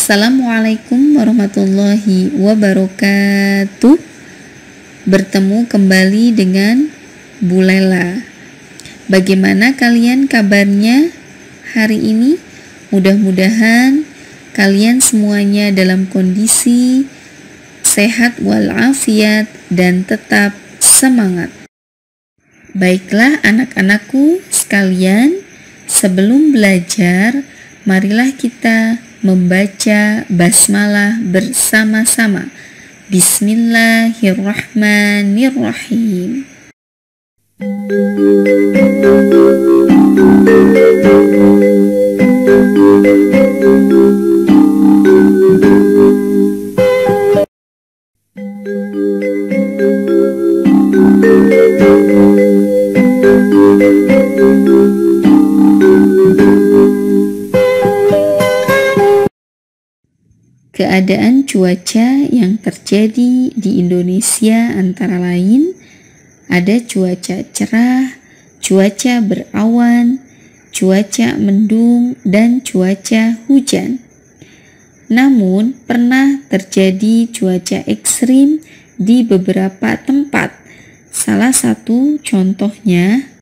Assalamualaikum warahmatullahi wabarakatuh. Bertemu kembali dengan Bu Lela. Bagaimana kalian kabarnya hari ini? Mudah-mudahan kalian semuanya dalam kondisi sehat walafiat dan tetap semangat. Baiklah anak-anakku sekalian, sebelum belajar, marilah kita membaca basmalah bersama-sama. Bismillahirrahmanirrahim. Keadaan cuaca yang terjadi di Indonesia antara lain ada cuaca cerah, cuaca berawan, cuaca mendung, dan cuaca hujan. Namun pernah terjadi cuaca ekstrim di beberapa tempat. Salah satu contohnya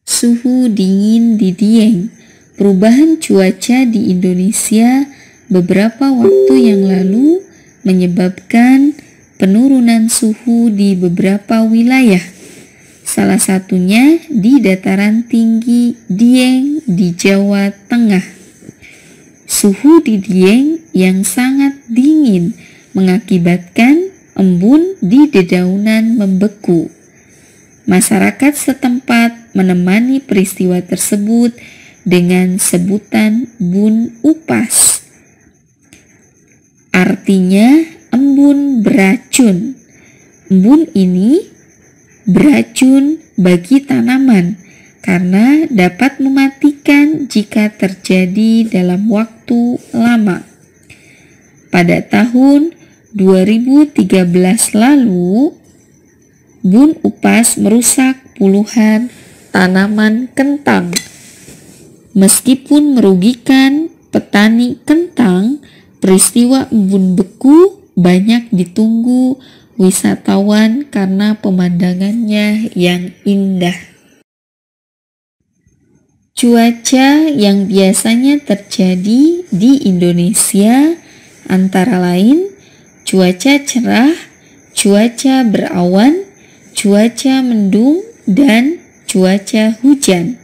suhu dingin di Dieng. Perubahan cuaca di Indonesia beberapa waktu yang lalu menyebabkan penurunan suhu di beberapa wilayah. Salah satunya di dataran tinggi Dieng di Jawa Tengah. Suhu di Dieng yang sangat dingin mengakibatkan embun di dedaunan membeku. Masyarakat setempat menemani peristiwa tersebut dengan sebutan bun upas. Artinya embun beracun. Embun ini beracun bagi tanaman karena dapat mematikan jika terjadi dalam waktu lama. Pada tahun 2013 lalu, bun upas merusak puluhan tanaman kentang. Meskipun merugikan petani kentang, peristiwa embun beku banyak ditunggu wisatawan karena pemandangannya yang indah. Cuaca yang biasanya terjadi di Indonesia antara lain cuaca cerah, cuaca berawan, cuaca mendung, dan cuaca hujan.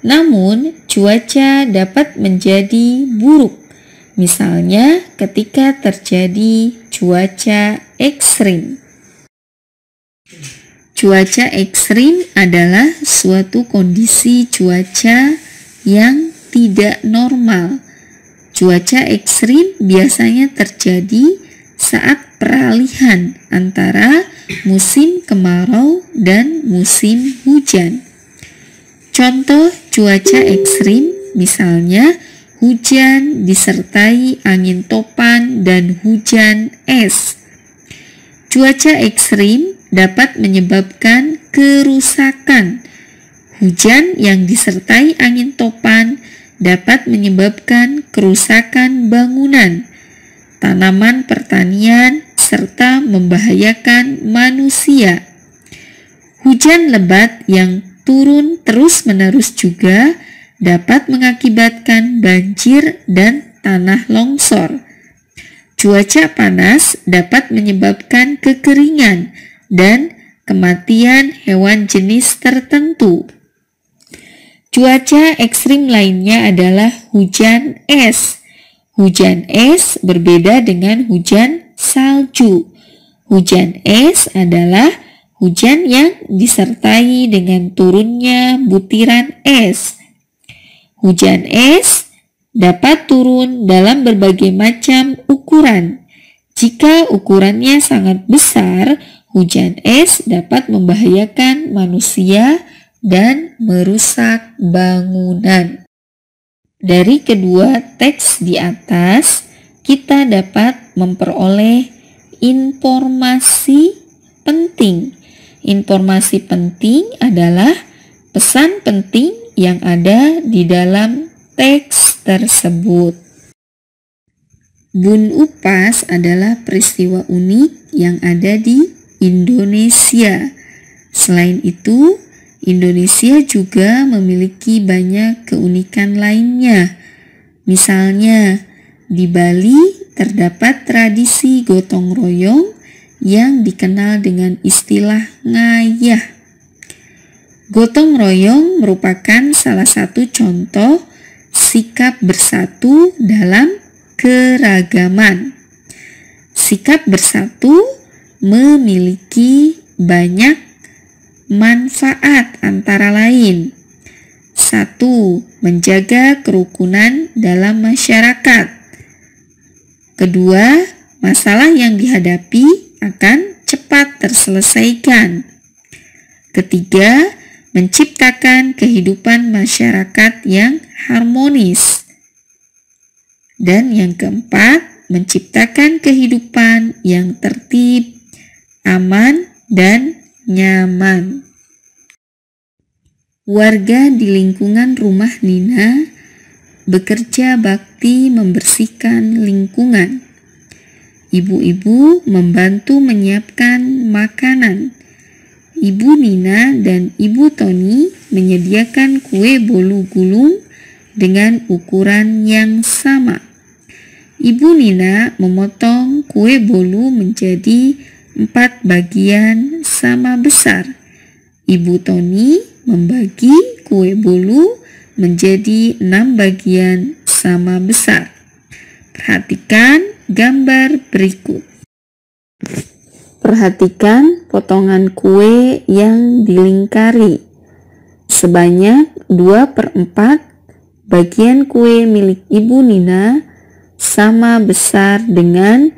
Namun, cuaca dapat menjadi buruk. Misalnya ketika terjadi cuaca ekstrim. Cuaca ekstrim adalah suatu kondisi cuaca yang tidak normal. Cuaca ekstrim biasanya terjadi saat peralihan antara musim kemarau dan musim hujan. Contoh cuaca ekstrim misalnya hujan disertai angin topan dan hujan es. Cuaca ekstrim dapat menyebabkan kerusakan. Hujan yang disertai angin topan dapat menyebabkan kerusakan bangunan, tanaman pertanian, serta membahayakan manusia. Hujan lebat yang turun terus-menerus juga dapat mengakibatkan banjir dan tanah longsor. Cuaca panas dapat menyebabkan kekeringan dan kematian hewan jenis tertentu. Cuaca ekstrim lainnya adalah hujan es. Hujan es berbeda dengan hujan salju. Hujan es adalah hujan yang disertai dengan turunnya butiran es. Hujan es dapat turun dalam berbagai macam ukuran. Jika ukurannya sangat besar, hujan es dapat membahayakan manusia dan merusak bangunan. Dari kedua teks di atas, kita dapat memperoleh informasi penting. Informasi penting adalah pesan penting yang ada di dalam teks tersebut. Bun Upas adalah peristiwa unik yang ada di Indonesia. Selain itu, Indonesia juga memiliki banyak keunikan lainnya. Misalnya, di Bali terdapat tradisi gotong royong yang dikenal dengan istilah ngayah. Gotong royong merupakan salah satu contoh sikap bersatu dalam keragaman. Sikap bersatu memiliki banyak manfaat antara lain. 1. Menjaga kerukunan dalam masyarakat. Kedua, masalah yang dihadapi akan cepat terselesaikan. Ketiga, menciptakan kehidupan masyarakat yang harmonis. Dan yang keempat, menciptakan kehidupan yang tertib, aman, dan nyaman. Warga di lingkungan rumah Nina bekerja bakti membersihkan lingkungan. Ibu-ibu membantu menyiapkan makanan. Ibu Nina dan Ibu Toni menyediakan kue bolu gulung dengan ukuran yang sama. Ibu Nina memotong kue bolu menjadi 4 bagian sama besar. Ibu Toni membagi kue bolu menjadi 6 bagian sama besar. Perhatikan gambar berikut. Perhatikan potongan kue yang dilingkari. Sebanyak 2/4 bagian kue milik Ibu Nina sama besar dengan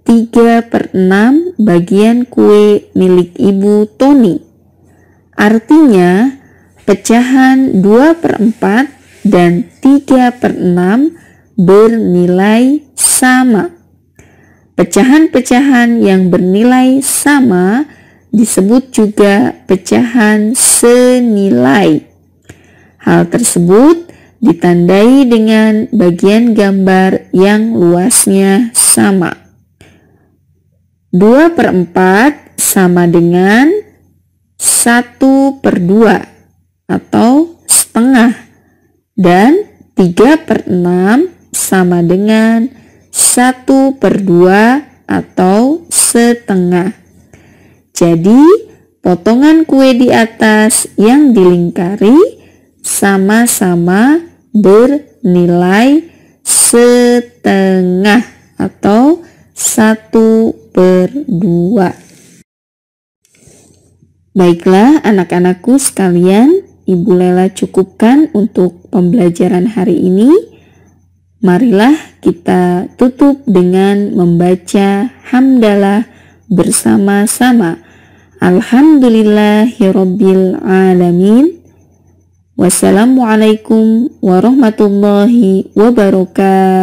3/6 bagian kue milik Ibu Toni. Artinya, pecahan 2/4 dan 3/6 bernilai sama. Pecahan-pecahan yang bernilai sama disebut juga pecahan senilai. Hal tersebut ditandai dengan bagian gambar yang luasnya sama. 2/4 sama dengan 1/2 atau setengah, dan 3/6 sama dengan 1/2 atau setengah. Jadi, potongan kue di atas yang dilingkari sama-sama bernilai setengah atau 1/2. Baiklah anak-anakku sekalian, Ibu Lela cukupkan untuk pembelajaran hari ini. Marilah kita tutup dengan membaca hamdalah bersama-sama. Alhamdulillahirabbil alamin. Wassalamualaikum warahmatullahi wabarakatuh.